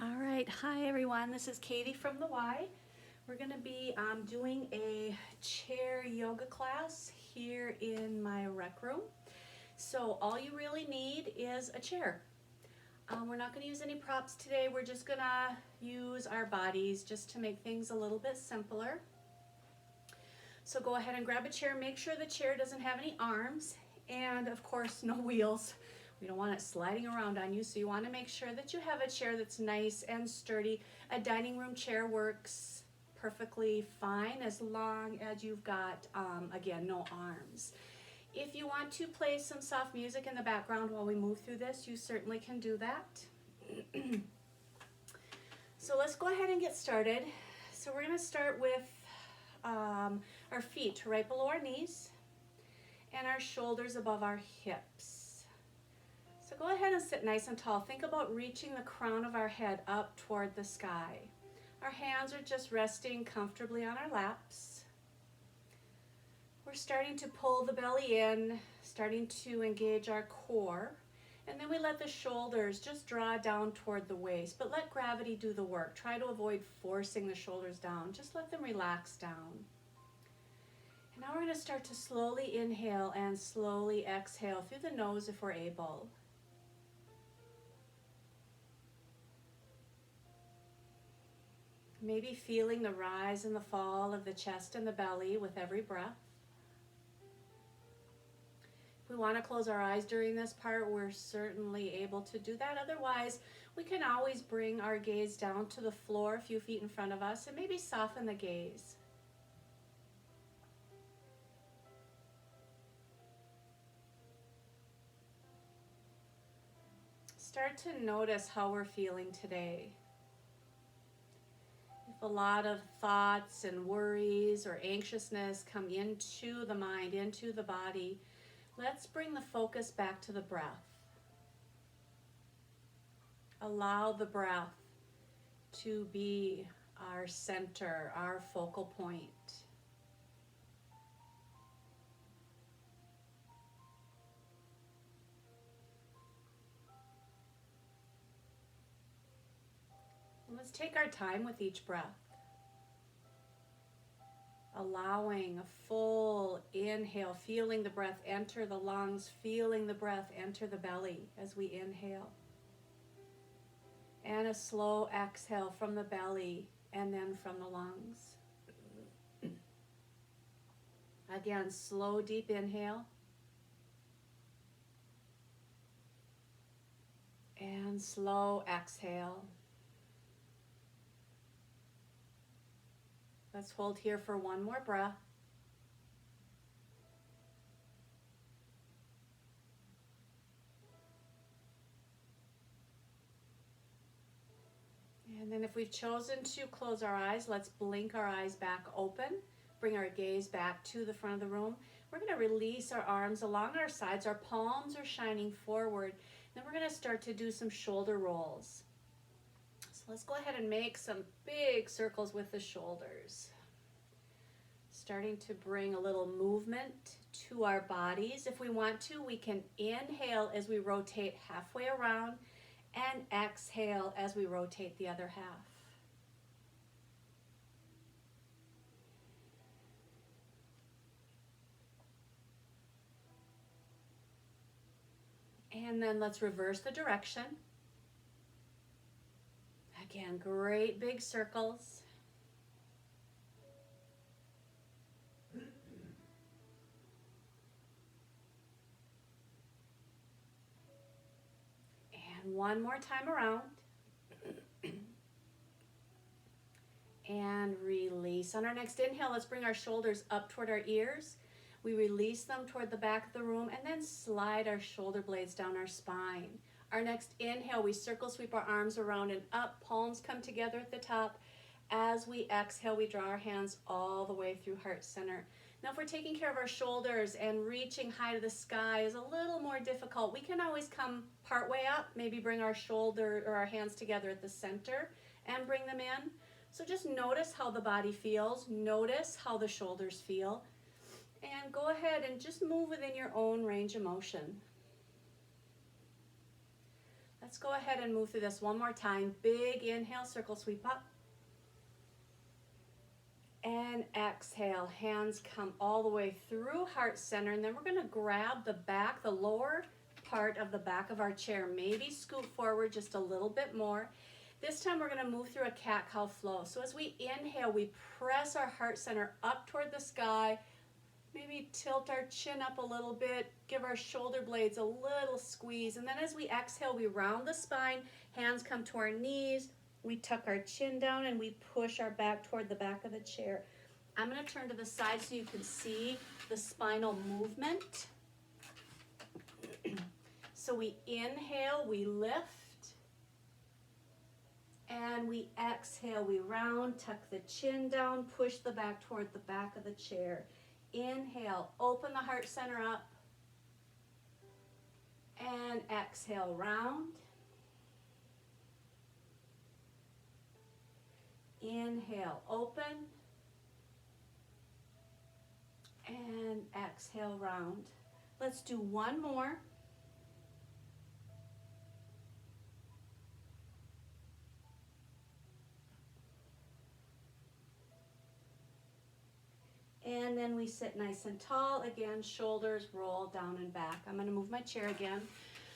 All right, hi everyone. This is Katie from the Y. We're going to be doing a chair yoga class here in my rec room. So all you really need is a chair. We're not going to use any props today. We're just going to use our bodies just to make things a little bit simpler. So go ahead and grab a chair. Make sure the chair doesn't have any arms and of course no wheels. We don't want it sliding around on you, so you want to make sure that you have a chair that's nice and sturdy. A dining room chair works perfectly fine as long as you've got, again, no arms. If you want to play some soft music in the background while we move through this, you certainly can do that. So let's go ahead and get started. So we're going to start with our feet right below our knees and our shoulders above our hips. So go ahead and sit nice and tall. Think about reaching the crown of our head up toward the sky. Our hands are just resting comfortably on our laps. We're starting to pull the belly in, starting to engage our core. And then we let the shoulders just draw down toward the waist, but let gravity do the work. Try to avoid forcing the shoulders down. Just let them relax down. And now we're going to start to slowly inhale and slowly exhale through the nose if we're able. Maybe feeling the rise and the fall of the chest and the belly with every breath. If we want to close our eyes during this part, we're certainly able to do that. Otherwise, we can always bring our gaze down to the floor a few feet in front of us and maybe soften the gaze. Start to notice how we're feeling today. If a lot of thoughts and worries or anxiousness come into the mind, into the body, let's bring the focus back to the breath. Allow the breath to be our center, our focal point. Let's take our time with each breath. Allowing a full inhale, feeling the breath enter the lungs, feeling the breath enter the belly as we inhale. And a slow exhale from the belly and then from the lungs. Again, slow, deep inhale. And slow exhale. Let's hold here for one more breath. And then if we've chosen to close our eyes, let's blink our eyes back open. Bring our gaze back to the front of the room. We're going to release our arms along our sides. Our palms are shining forward. Then we're going to start to do some shoulder rolls. So let's go ahead and make some big circles with the shoulders. Starting to bring a little movement to our bodies. If we want to, we can inhale as we rotate halfway around and exhale as we rotate the other half. And then let's reverse the direction. Again, great big circles. And one more time around. And release. On our next inhale, let's bring our shoulders up toward our ears. We release them toward the back of the room and then slide our shoulder blades down our spine. Our next inhale, we circle sweep our arms around and up, palms come together at the top. As we exhale, we draw our hands all the way through heart center. Now if we're taking care of our shoulders and reaching high to the sky is a little more difficult, we can always come part way up, maybe bring our shoulder or our hands together at the center and bring them in. So just notice how the body feels, notice how the shoulders feel, and go ahead and just move within your own range of motion. Let's go ahead and move through this one more time. Big inhale, circle sweep up. And exhale, hands come all the way through heart center, and then we're gonna grab the back, the lower part of the back of our chair. Maybe scoot forward just a little bit more. This time we're gonna move through a cat-cow flow. So as we inhale, we press our heart center up toward the sky, maybe tilt our chin up a little bit, give our shoulder blades a little squeeze, and then as we exhale, we round the spine, hands come to our knees, we tuck our chin down and we push our back toward the back of the chair. I'm going to turn to the side so you can see the spinal movement. So we inhale, we lift, and we exhale, we round, tuck the chin down, push the back toward the back of the chair. Inhale, open the heart center up, and exhale, round. Inhale, open, and exhale, round. Let's do one more. And then we sit nice and tall. Again, shoulders roll down and back. I'm going to move my chair again.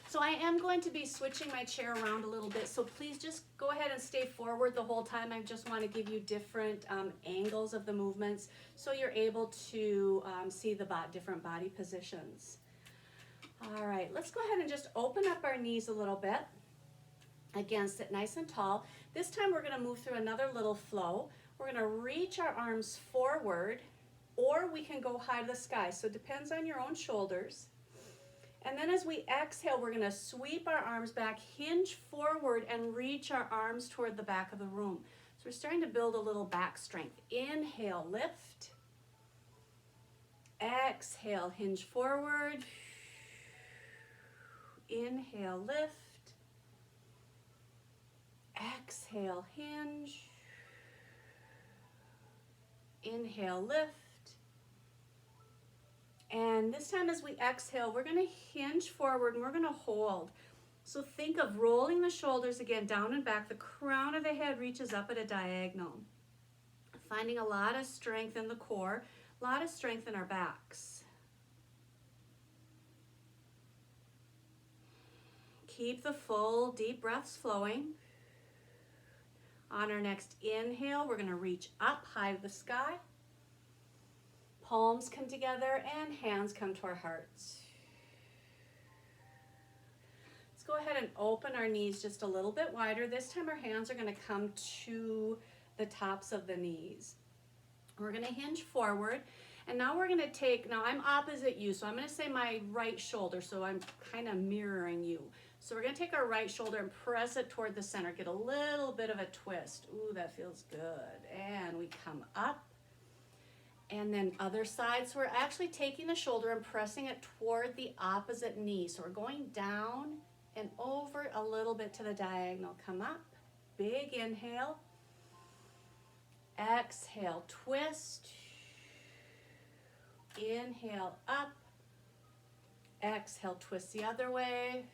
So I am going to be switching my chair around a little bit, so please just go ahead and stay forward the whole time. I just want to give you different angles of the movements so you're able to see the different body positions. All right, let's go ahead and just open up our knees a little bit. Again, sit nice and tall. This time we're going to move through another little flow. We're going to reach our arms forward, or we can go high to the sky, so it depends on your own shoulders. And then as we exhale, we're going to sweep our arms back, hinge forward, and reach our arms toward the back of the room. So we're starting to build a little back strength. Inhale, lift. Exhale, hinge forward. Inhale, lift. Exhale, hinge. Inhale, lift. And this time as we exhale, we're going to hinge forward and we're going to hold. So think of rolling the shoulders again down and back. The crown of the head reaches up at a diagonal. Finding a lot of strength in the core, a lot of strength in our backs. Keep the full deep breaths flowing. On our next inhale, we're going to reach up high to the sky. Palms come together and hands come to our hearts. Let's go ahead and open our knees just a little bit wider. This time our hands are going to come to the tops of the knees. We're going to hinge forward. And now we're going to take, now I'm opposite you, so I'm going to say my right shoulder, so I'm kind of mirroring you. So we're going to take our right shoulder and press it toward the center. Get a little bit of a twist. Ooh, that feels good. And we come up. And then other side. So we're actually taking the shoulder and pressing it toward the opposite knee. So we're going down and over a little bit to the diagonal. Come up. Big inhale. Exhale, twist. Inhale, up. Exhale, twist the other way.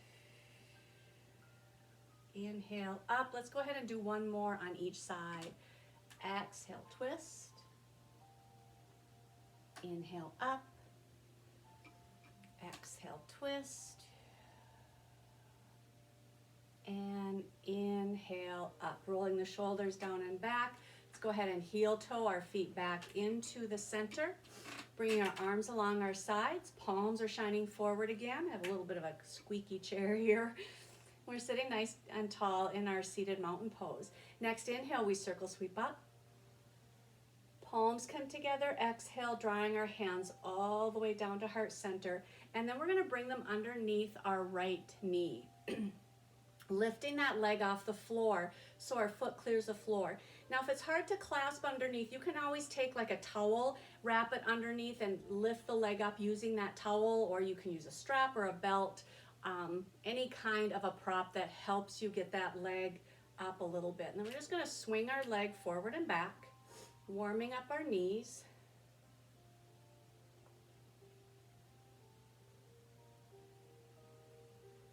Inhale, up. Let's go ahead and do one more on each side. Exhale, twist. Inhale, up. Exhale, twist. And inhale, up. Rolling the shoulders down and back. Let's go ahead and heel toe our feet back into the center. Bringing our arms along our sides. Palms are shining forward again. I have a little bit of a squeaky chair here. We're sitting nice and tall in our seated mountain pose. Next inhale, we circle sweep up. Palms come together, exhale, drawing our hands all the way down to heart center. And then we're going to bring them underneath our right knee. Lifting that leg off the floor so our foot clears the floor. Now, if it's hard to clasp underneath, you can always take like a towel, wrap it underneath and lift the leg up using that towel, or you can use a strap or a belt, any kind of a prop that helps you get that leg up a little bit. And then we're just going to swing our leg forward and back. Warming up our knees.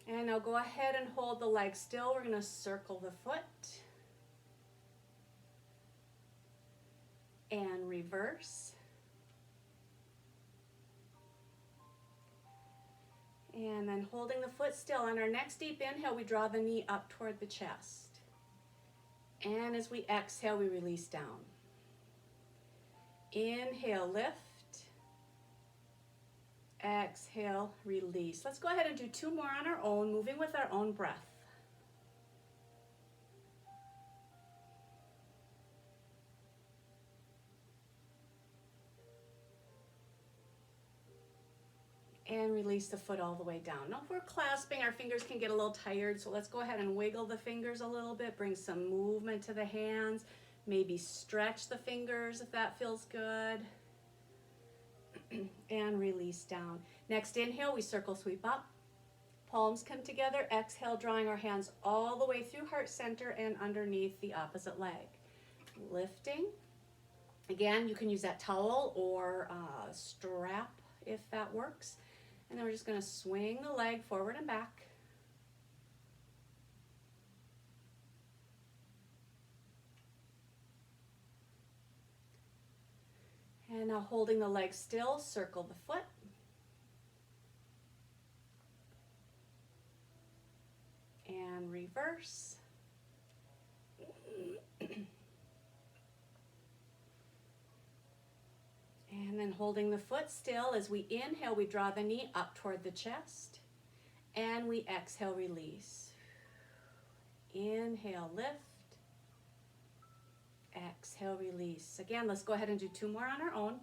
And now go ahead and hold the leg still. We're gonna circle the foot. And reverse. And then holding the foot still. On our next deep inhale, we draw the knee up toward the chest. And as we exhale, we release down. Inhale, lift. Exhale, release. Let's go ahead and do 2 more on our own, moving with our own breath. And release the foot all the way down. Now if we're clasping, our fingers can get a little tired, so let's go ahead and wiggle the fingers a little bit, bring some movement to the hands, maybe stretch the fingers if that feels good. And release down. Next inhale, we circle sweep up. Palms come together. Exhale, drawing our hands all the way through heart center and underneath the opposite leg. Lifting. Again, you can use that towel or strap if that works. And then we're just going to swing the leg forward and back. And now holding the leg still, circle the foot. And reverse. And then holding the foot still, as we inhale, we draw the knee up toward the chest. And we exhale, release. Inhale, lift. Exhale, release. Again, let's go ahead and do 2 more on our own.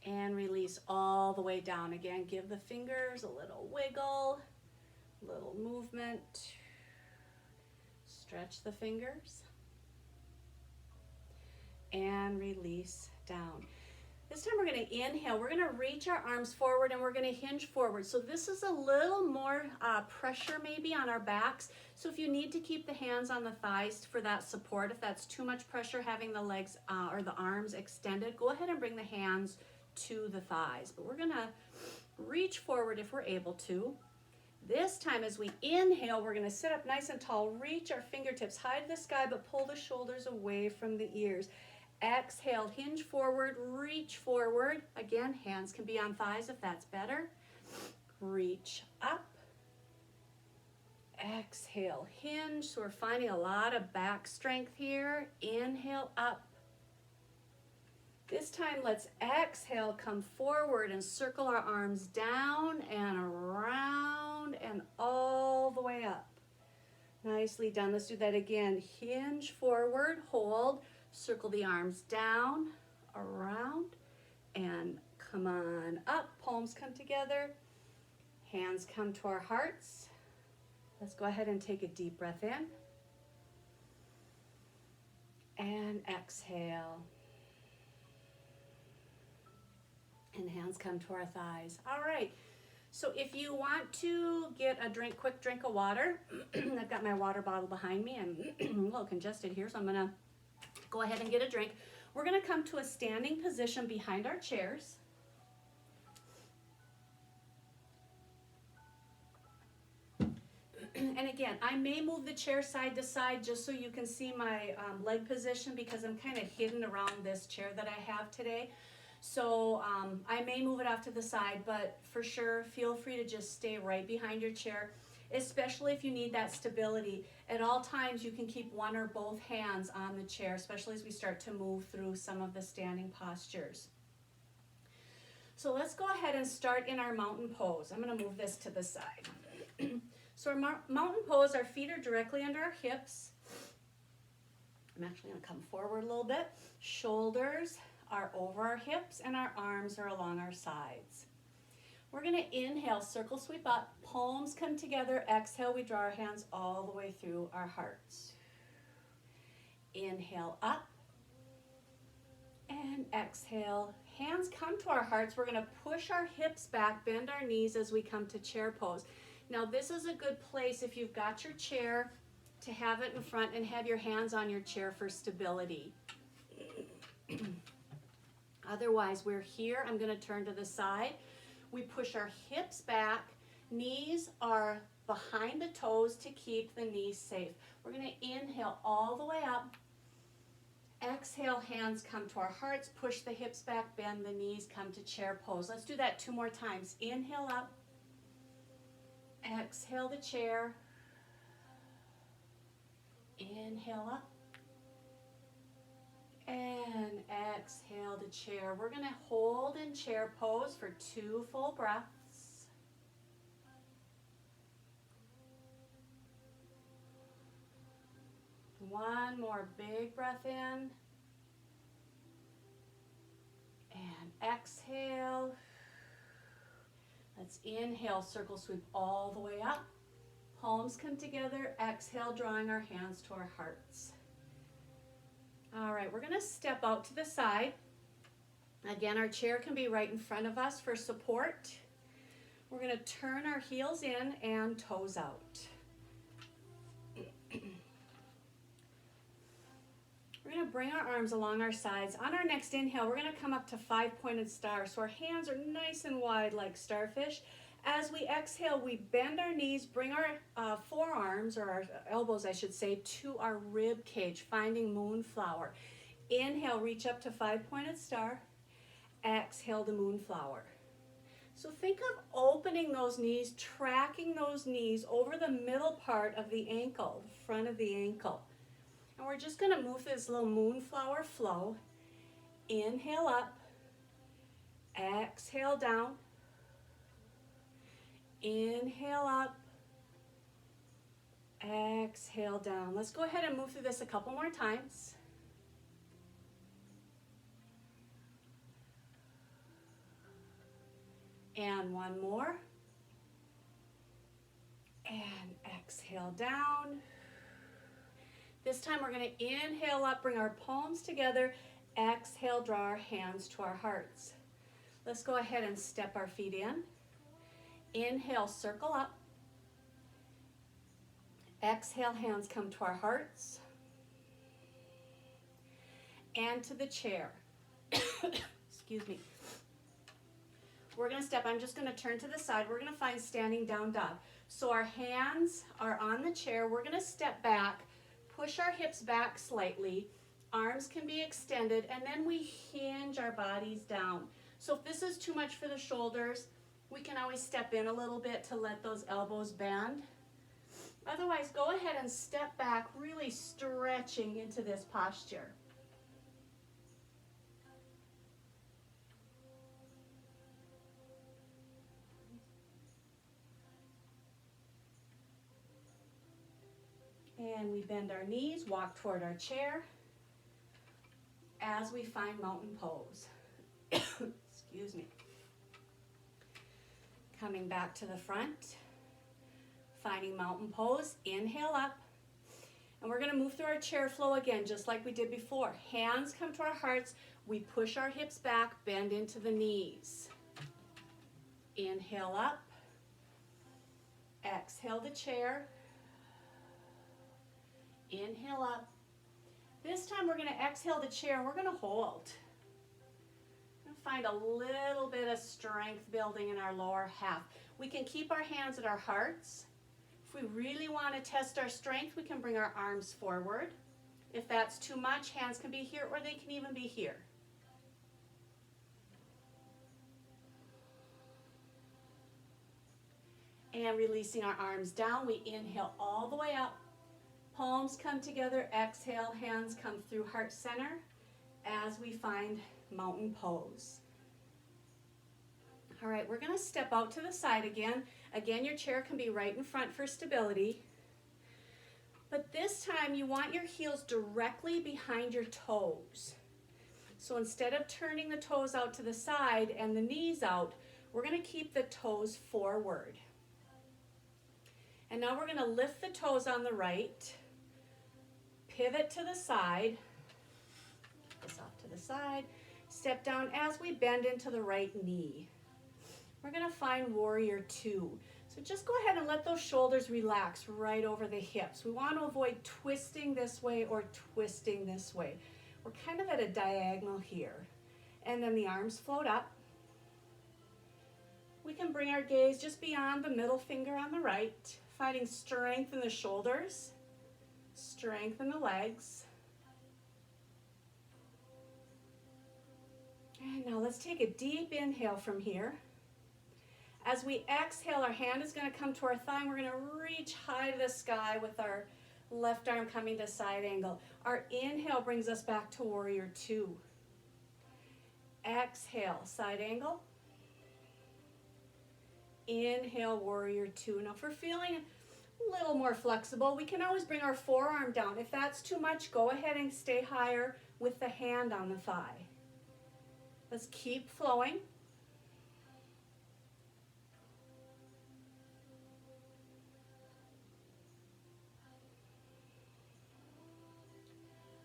And release all the way down. Again, give the fingers a little wiggle, little movement. Stretch the fingers. And release down. This time we're going to inhale. We're going to reach our arms forward and we're going to hinge forward. So this is a little more pressure maybe on our backs. So if you need to keep the hands on the thighs for that support, if that's too much pressure having the legs or the arms extended, go ahead and bring the hands to the thighs. But we're going to reach forward if we're able to. This time as we inhale, we're going to sit up nice and tall, reach our fingertips high to the sky, but pull the shoulders away from the ears. Exhale, hinge forward, reach forward. Again, hands can be on thighs if that's better. Reach up. Exhale, hinge. So we're finding a lot of back strength here. Inhale, up. This time, let's exhale, come forward and circle our arms down and around and all the way up. Nicely done. Let's do that again. Hinge forward, hold. Circle the arms down, around, and come on up. Palms come together. Hands come to our hearts. Let's go ahead and take a deep breath in. And exhale. And hands come to our thighs. All right. So if you want to get a quick drink of water, I've got my water bottle behind me. I'm a little congested here, so I'm going to go ahead and get a drink. We're going to come to a standing position behind our chairs. And again, I may move the chair side to side just so you can see my leg position because I'm kind of hidden around this chair that I have today. So I may move it off to the side, but for sure, feel free to just stay right behind your chair, especially if you need that stability. At all times, you can keep one or both hands on the chair, especially as we start to move through some of the standing postures. So let's go ahead and start in our mountain pose. I'm going to move this to the side. So our mountain pose, our feet are directly under our hips. I'm actually going to come forward a little bit. Shoulders are over our hips and our arms are along our sides. We're going to inhale, circle sweep up, palms come together. Exhale, we draw our hands all the way through our hearts. Inhale up and exhale. Hands come to our hearts. We're going to push our hips back, bend our knees as we come to chair pose. Now this is a good place if you've got your chair to have it in front and have your hands on your chair for stability. Otherwise, we're here. I'm going to turn to the side. We push our hips back. Knees are behind the toes to keep the knees safe. We're going to inhale all the way up. Exhale, hands come to our hearts. Push the hips back, bend the knees, come to chair pose. Let's do that 2 more times. Inhale up. Exhale the chair. Inhale up. And exhale the chair. We're going to hold in chair pose for 2 full breaths. One more big breath in. And exhale. Let's inhale, circle sweep all the way up. Palms come together. Exhale, drawing our hands to our hearts. All right, we're going to step out to the side. Again, our chair can be right in front of us for support. We're going to turn our heels in and toes out. We're going to bring our arms along our sides. On our next inhale, we're going to come up to 5-pointed star. So our hands are nice and wide like starfish. As we exhale, we bend our knees, bring our forearms, or our elbows, I should say, to our rib cage, finding moonflower. Inhale, reach up to 5-pointed star. Exhale to moonflower. So think of opening those knees, tracking those knees over the middle part of the ankle, the front of the ankle. And we're just going to move this little moonflower flow. Inhale up. Exhale down. Inhale up, exhale down. Let's go ahead and move through this a couple more times. And one more. And exhale down. This time we're going to inhale up, bring our palms together. Exhale, draw our hands to our hearts. Let's go ahead and step our feet in. Inhale, circle up. Exhale, hands come to our hearts. And to the chair. Excuse me. We're going to step, I'm just going to turn to the side. We're going to find standing down dog. So our hands are on the chair. We're going to step back, push our hips back slightly. Arms can be extended, and then we hinge our bodies down. So if this is too much for the shoulders, we can always step in a little bit to let those elbows bend. Otherwise, go ahead and step back, really stretching into this posture. And we bend our knees, walk toward our chair as we find mountain pose. Excuse me. Coming back to the front, finding mountain pose, inhale up. And we're going to move through our chair flow again, just like we did before. Hands come to our hearts. We push our hips back, bend into the knees. Inhale up. Exhale the chair. Inhale up. This time we're going to exhale the chair and we're going to hold. Find a little bit of strength building in our lower half. We can keep our hands at our hearts. If we really want to test our strength, we can bring our arms forward. If that's too much, hands can be here or they can even be here. And releasing our arms down, we inhale all the way up. Palms come together, exhale, hands come through heart center as we find mountain pose. All right, we're going to step out to the side again. Again, your chair can be right in front for stability. But this time you want your heels directly behind your toes. So instead of turning the toes out to the side and the knees out, we're going to keep the toes forward. And now we're going to lift the toes on the right, pivot to the side, this off to the side, step down as we bend into the right knee. We're going to find warrior two. So So just go ahead and let those shoulders relax right over the hips. We want to avoid twisting this way or twisting this way. We're kind of at a diagonal here. And then the arms float up. We can bring our gaze just beyond the middle finger on the right, finding strength in the shoulders, strength in the legs. And now let's take a deep inhale from here. As we exhale, our hand is going to come to our thigh, and we're going to reach high to the sky with our left arm coming to side angle. Our inhale brings us back to warrior two. Exhale, side angle. Inhale, warrior two. Now if we're feeling a little more flexible, we can always bring our forearm down. If that's too much, go ahead and stay higher with the hand on the thigh. Let's keep flowing.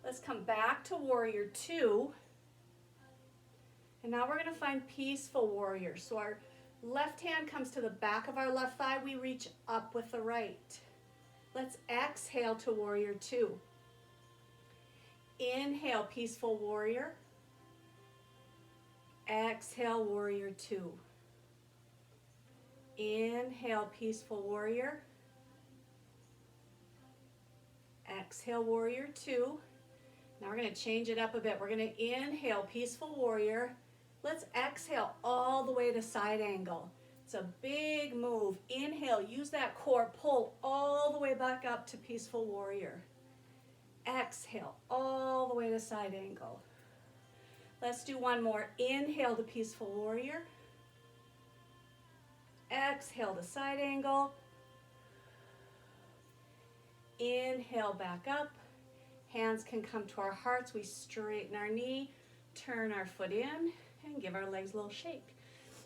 Let's come back to warrior two. And now we're going to find peaceful warrior. So our left hand comes to the back of our left thigh. We reach up with the right. Let's exhale to warrior two. Inhale, peaceful warrior. Exhale, warrior two. Inhale, peaceful warrior. Exhale, warrior two. Now we're going to change it up a bit. We're going to inhale, peaceful warrior. Let's exhale all the way to side angle. It's a big move. Inhale, use that core, pull all the way back up to peaceful warrior. Exhale all the way to side angle. Let's do one more. Inhale to peaceful warrior. Exhale to side angle. Inhale back up. Hands can come to our hearts. We straighten our knee, turn our foot in, and give our legs a little shake.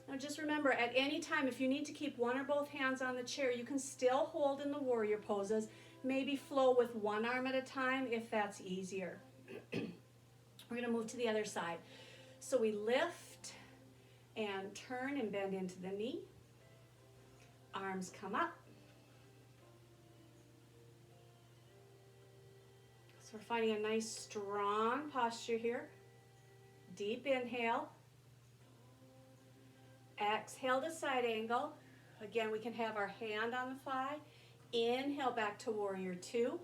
Now just remember, at any time, if you need to keep one or both hands on the chair, you can still hold in the warrior poses. Maybe flow with one arm at a time if that's easier. We're going to move to the other side. So we lift and turn and bend into the knee. Arms come up. So we're finding a nice strong posture here. Deep inhale. Exhale to side angle. Again, we can have our hand on the thigh. Inhale back to warrior two.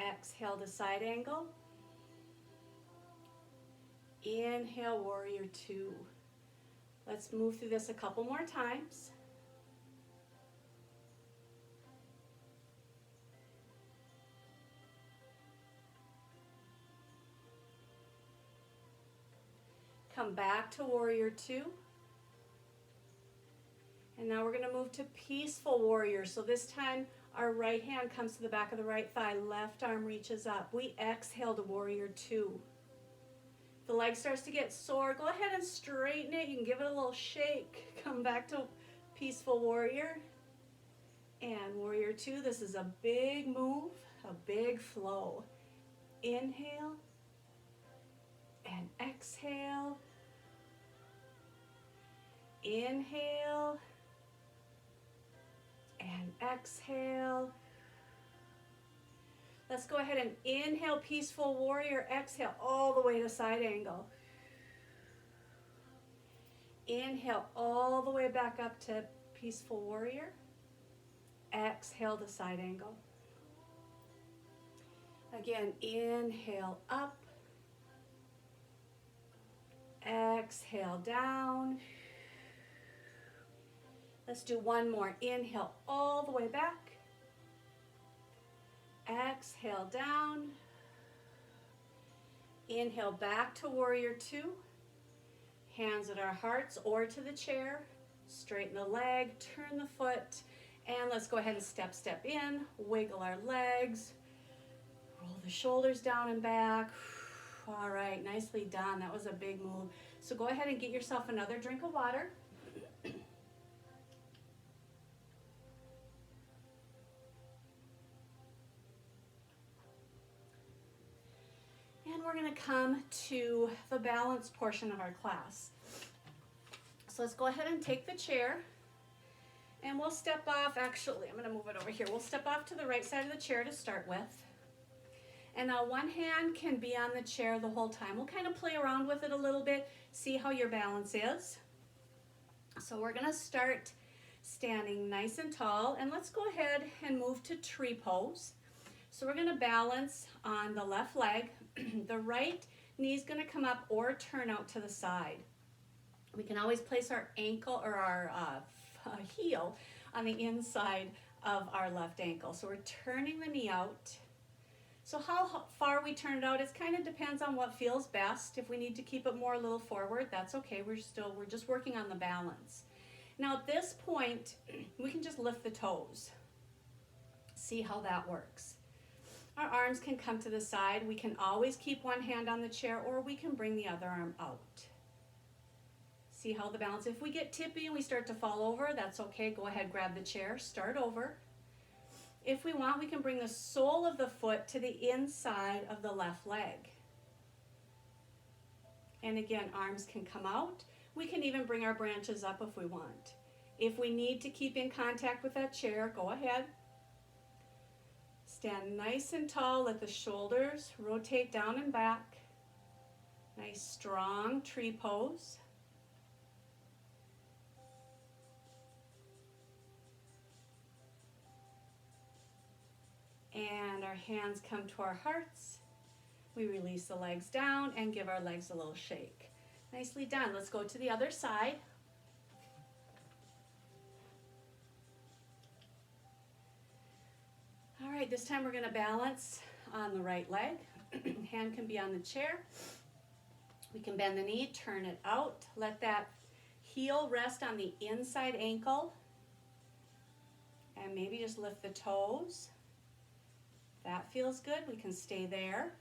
Exhale to side angle. Inhale, warrior two. Let's move through this a couple more times. Come back to warrior two. And now we're going to move to peaceful warrior. So this time our right hand comes to the back of the right thigh, left arm reaches up. We exhale to warrior two. If the leg starts to get sore, go ahead and straighten it. You can give it a little shake. Come back to peaceful warrior. And warrior two, this is a big move, a big flow. Inhale and exhale. Inhale and exhale. Let's go ahead and inhale, peaceful warrior. Exhale all the way to side angle. Inhale all the way back up to peaceful warrior. Exhale to side angle. Again, inhale up. Exhale down. Let's do one more. Inhale all the way back. Exhale down. Inhale back to warrior two. Hands at our hearts or to the chair. Straighten the leg, turn the foot, and let's go ahead and step in. Wiggle our legs. Roll the shoulders down and back. All right, nicely done. That was a big move. So go ahead and get yourself another drink of water. And we're going to come to the balance portion of our class. So let's go ahead and take the chair, and we'll step off. Actually, I'm going to move it over here. We'll step off to the right side of the chair to start with. And now one hand can be on the chair the whole time. We'll kind of play around with it a little bit, see how your balance is. So we're going to start standing nice and tall, and let's go ahead and move to tree pose. So we're going to balance on the left leg. The right knee is going to come up or turn out to the side. We can always place our ankle or our heel on the inside of our left ankle. So we're turning the knee out. So how far we turn it out, it kind of depends on what feels best. If we need to keep it more a little forward, that's okay. We're just working on the balance. Now at this point, we can just lift the toes. See how that works. Our arms can come to the side. We can always keep one hand on the chair, or we can bring the other arm out. See how the balance, if we get tippy and we start to fall over, that's okay. Go ahead, grab the chair, start over. If we want, we can bring the sole of the foot to the inside of the left leg. And again, arms can come out. We can even bring our branches up if we want. If we need to keep in contact with that chair, go ahead. Stand nice and tall, let the shoulders rotate down and back. Nice strong tree pose. And our hands come to our hearts. We release the legs down and give our legs a little shake. Nicely done. Let's go to the other side. All right, this time we're going to balance on the right leg. Hand can be on the chair. We can bend the knee, turn it out. Let that heel rest on the inside ankle. And maybe just lift the toes. That feels good. We can stay there.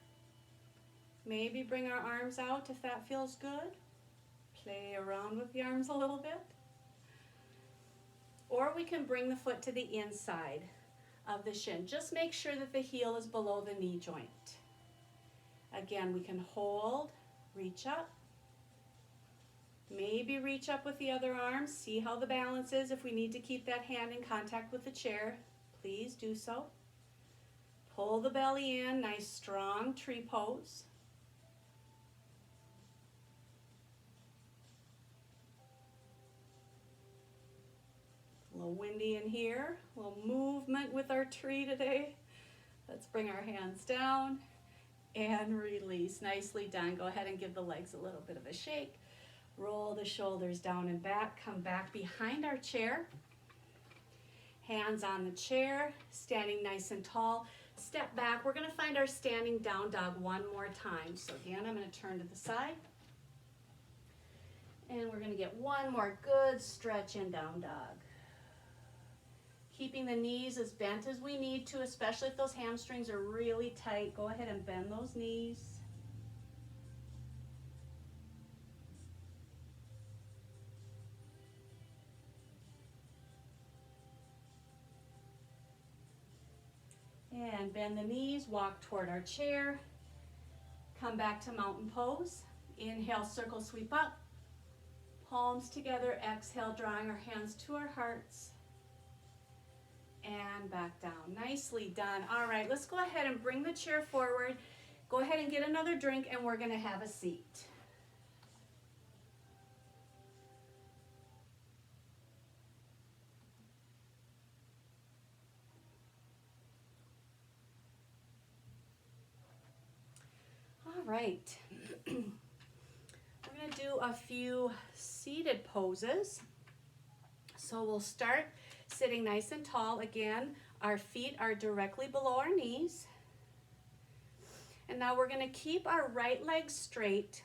Maybe bring our arms out if that feels good. Play around with the arms a little bit. Or we can bring the foot to the inside of the shin. Just make sure that the heel is below the knee joint. Again, we can hold, reach up. Maybe reach up with the other arm. See how the balance is. If we need to keep that hand in contact with the chair, please do so. Pull the belly in, nice strong tree pose. A little windy in here, a little movement with our tree today. Let's bring our hands down and release. Nicely done. Go ahead and give the legs a little bit of a shake. Roll the shoulders down and back. Come back behind our chair. Hands on the chair, standing nice and tall. Step back. We're going to find our standing down dog one more time. So again, I'm going to turn to the side. And we're going to get one more good stretch in down dog. Keeping the knees as bent as we need to, especially if those hamstrings are really tight. Go ahead and bend those knees. And bend the knees, walk toward our chair. Come back to mountain pose. Inhale, circle, sweep up. Palms together, exhale, drawing our hands to our hearts. And back down. Nicely done. All right, let's go ahead and bring the chair forward. Go ahead and get another drink, and we're going to have a seat. All right. We're going to do a few seated poses. So we'll start sitting nice and tall. Again, our feet are directly below our knees. And now we're going to keep our right leg straight,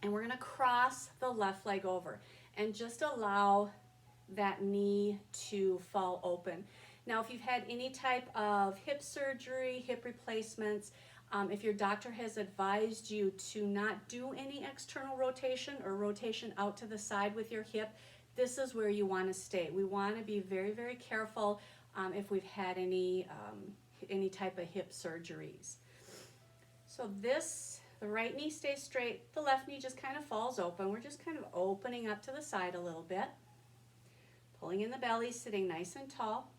and we're going to cross the left leg over and just allow that knee to fall open. Now, if you've had any type of hip surgery, hip replacements, if your doctor has advised you to not do any external rotation or rotation out to the side with your hip, this is where you want to stay. We want to be very, very careful if we've had any type of hip surgeries. So this The right knee stays straight, the left knee just kind of falls open. We're just kind of opening up to the side a little bit. Pulling in the belly, sitting nice and tall.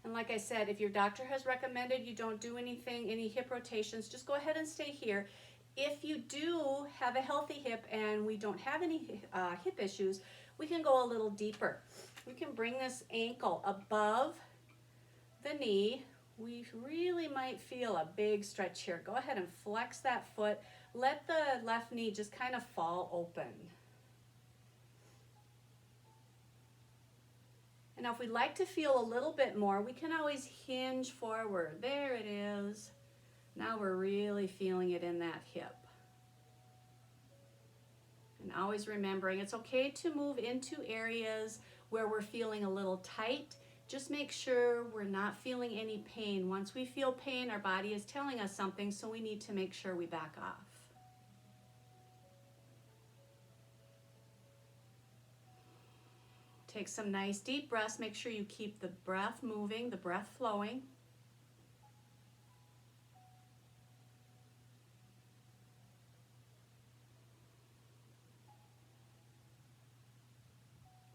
And like I said, if your doctor has recommended you don't do anything, any hip rotations, just go ahead and stay here. If you do have a healthy hip and we don't have any hip issues, we can go a little deeper. We can bring this ankle above the knee. We really might feel a big stretch here. Go ahead and flex that foot. Let the left knee just kind of fall open. And now if we'd like to feel a little bit more, we can always hinge forward. There it is. Now we're really feeling it in that hip. And always remembering it's okay to move into areas where we're feeling a little tight. Just make sure we're not feeling any pain. Once we feel pain, our body is telling us something, so we need to make sure we back off. Take some nice deep breaths. Make sure you keep the breath moving, the breath flowing.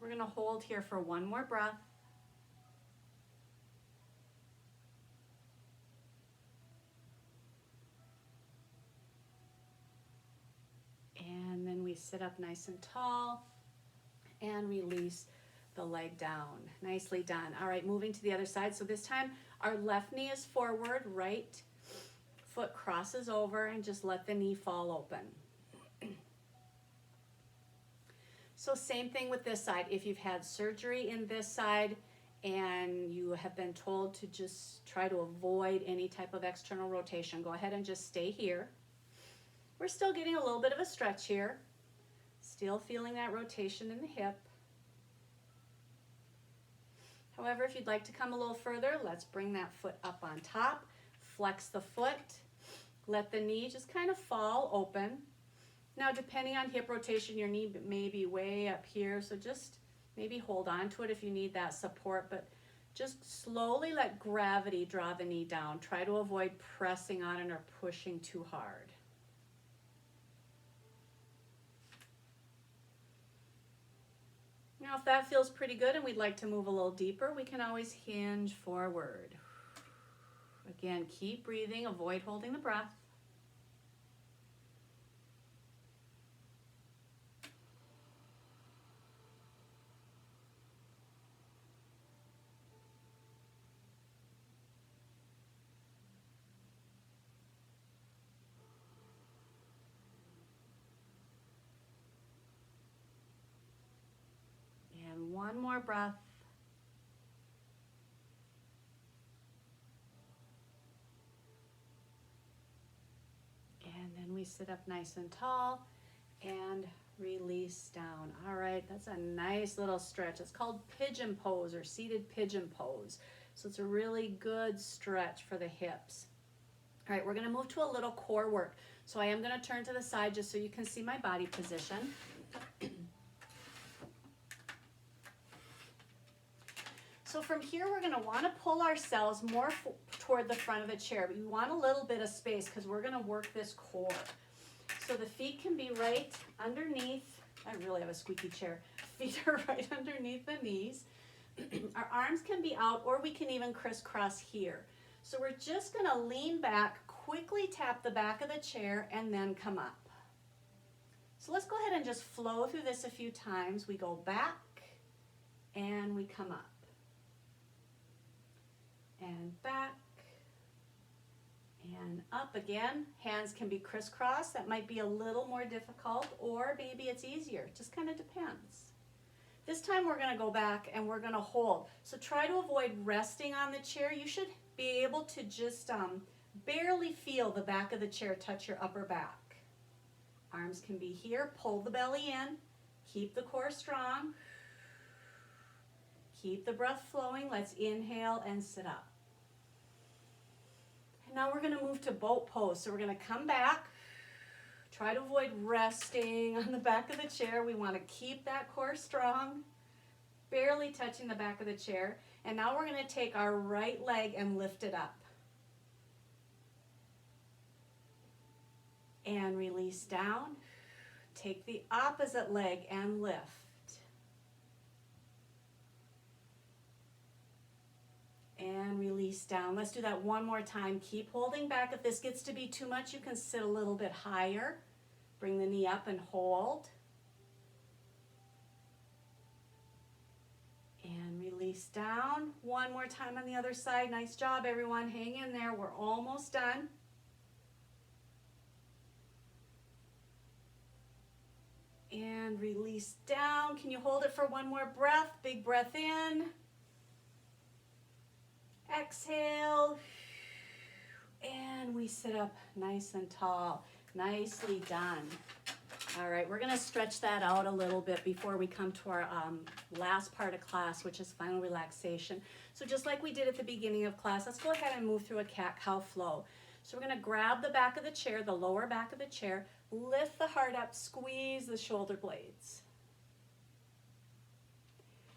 We're going to hold here for one more breath. And then we sit up nice and tall and release the leg down. Nicely done. All right, moving to the other side. So this time our left knee is forward, right foot crosses over, and just let the knee fall open. So same thing with this side. If you've had surgery in this side and you have been told to just try to avoid any type of external rotation, go ahead and just stay here. We're still getting a little bit of a stretch here. Still feeling that rotation in the hip. However, if you'd like to come a little further, let's bring that foot up on top. Flex the foot. Let the knee just kind of fall open. Now, depending on hip rotation, your knee may be way up here, so just maybe hold on to it if you need that support, but just slowly let gravity draw the knee down. Try to avoid pressing on it or pushing too hard. Now, if that feels pretty good and we'd like to move a little deeper, we can always hinge forward. Again, keep breathing, avoid holding the breath. And one more breath. And then we sit up nice and tall and release down. All right, that's a nice little stretch. It's called pigeon pose or seated pigeon pose. So it's a really good stretch for the hips. All right, we're gonna move to a little core work. So I am gonna turn to the side just so you can see my body position. So from here, we're gonna wanna pull ourselves more toward the front of the chair, but you want a little bit of space because we're gonna work this core. So the feet can be right underneath, I really have a squeaky chair. Feet are right underneath the knees. Our arms can be out, or we can even crisscross here. So we're just gonna lean back, quickly tap the back of the chair, and then come up. So let's go ahead and just flow through this a few times. We go back, and we come up. And back, and up again. Hands can be crisscrossed. That might be a little more difficult, or maybe it's easier. It just kind of depends. This time we're going to go back and we're going to hold. So try to avoid resting on the chair. You should be able to just barely feel the back of the chair touch your upper back. Arms can be here. Pull the belly in. Keep the core strong. Keep the breath flowing. Let's inhale and sit up. And now we're going to move to boat pose. So we're going to come back. Try to avoid resting on the back of the chair. We want to keep that core strong, barely touching the back of the chair. And now we're going to take our right leg and lift it up. and release down. Take the opposite leg and lift. And release down. Let's do that one more time. Keep holding back. If this gets to be too much, you can sit a little bit higher. Bring the knee up and hold. And release down. One more time on the other side. Nice job, everyone. Hang in there. We're almost done. And release down. Can you hold it for one more breath? Big breath in. Exhale. And we sit up nice and tall. Nicely done. All right, we're going to stretch that out a little bit before we come to our last part of class, which is final relaxation. So just like we did at the beginning of class, let's go ahead and move through a cat-cow flow. So we're going to grab the back of the chair, the lower back of the chair, lift the heart up, squeeze the shoulder blades.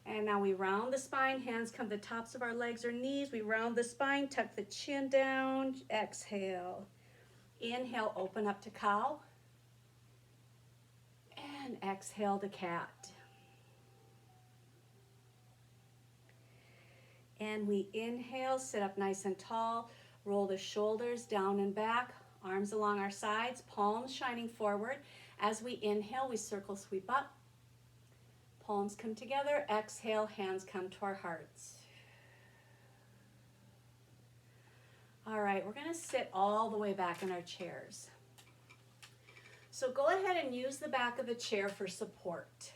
And now we round the spine, hands come to the tops of our legs or knees. We round the spine, tuck the chin down, exhale. Inhale, open up to cow. And exhale to cat. And we inhale, sit up nice and tall, roll the shoulders down and back, arms along our sides, palms shining forward. As we inhale, we circle sweep up. Palms come together, exhale, hands come to our hearts. All right, we're gonna sit all the way back in our chairs. So go ahead and use the back of the chair for support.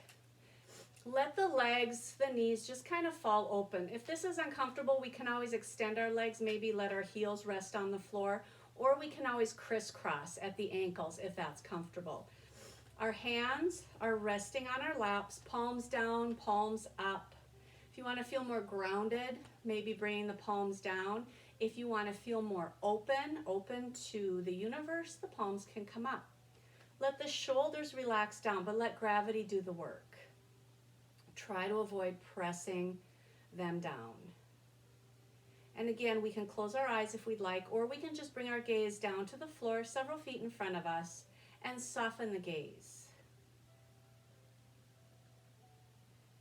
Let the legs, the knees just kind of fall open. If this is uncomfortable, we can always extend our legs, maybe let our heels rest on the floor, or we can always crisscross at the ankles if that's comfortable. Our hands are resting on our laps, palms down, palms up. If you want to feel more grounded, maybe bringing the palms down. If you want to feel more open to the universe, the palms can come up. Let the shoulders relax down, but let gravity do the work. Try to avoid pressing them down. And again, we can close our eyes if we'd like, or we can just bring our gaze down to the floor several feet in front of us and soften the gaze.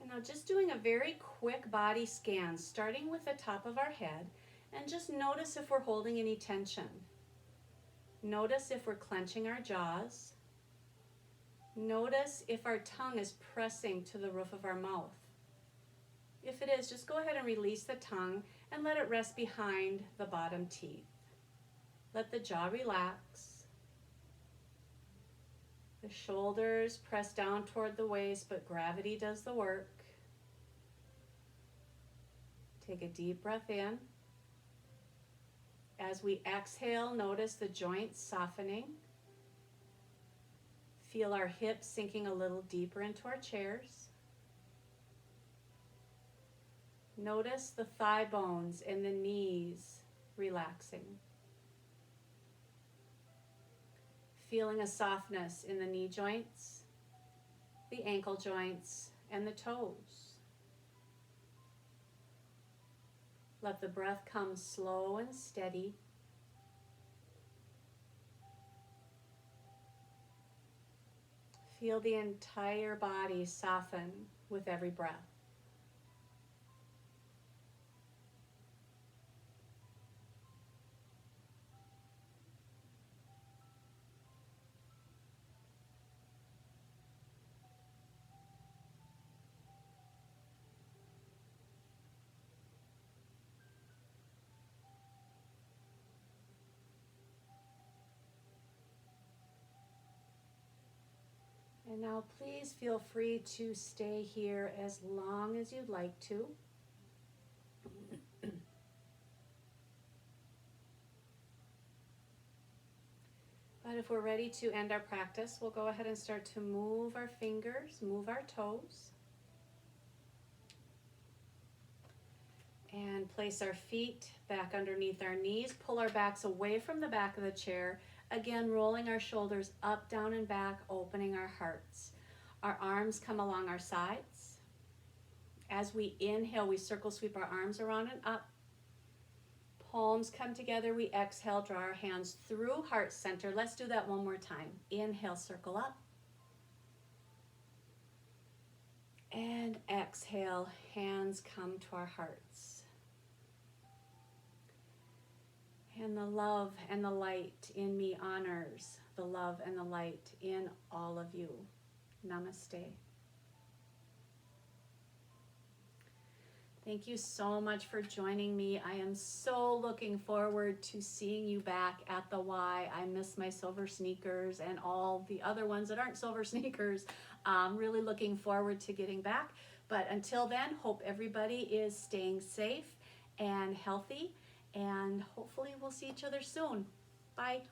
And now just doing a very quick body scan, starting with the top of our head, and just notice if we're holding any tension. Notice if we're clenching our jaws. Notice if our tongue is pressing to the roof of our mouth. If it is, just go ahead and release the tongue and let it rest behind the bottom teeth. Let the jaw relax. The shoulders press down toward the waist, but gravity does the work. Take a deep breath in. As we exhale, notice the joints softening. Feel our hips sinking a little deeper into our chairs. Notice the thigh bones and the knees relaxing. Feeling a softness in the knee joints, the ankle joints, and the toes. Let the breath come slow and steady. Feel the entire body soften with every breath. And now please feel free to stay here as long as you'd like to. But if we're ready to end our practice, we'll go ahead and start to move our fingers, move our toes. And place our feet back underneath our knees. Pull our backs away from the back of the chair. Again, rolling our shoulders up, down, and back, opening our hearts. Our arms come along our sides. As we inhale, we circle sweep our arms around and up. palms come together. We exhale, draw our hands through heart center. Let's do that one more time. Inhale, circle up. And exhale, hands come to our hearts. And the love and the light in me honors the love and the light in all of you. Namaste. Thank you so much for joining me. I am so looking forward to seeing you back at the Y. I miss my silver sneakers and all the other ones that aren't silver sneakers. I'm really looking forward to getting back. But until then, hope everybody is staying safe and healthy, and hopefully we'll see each other soon. Bye.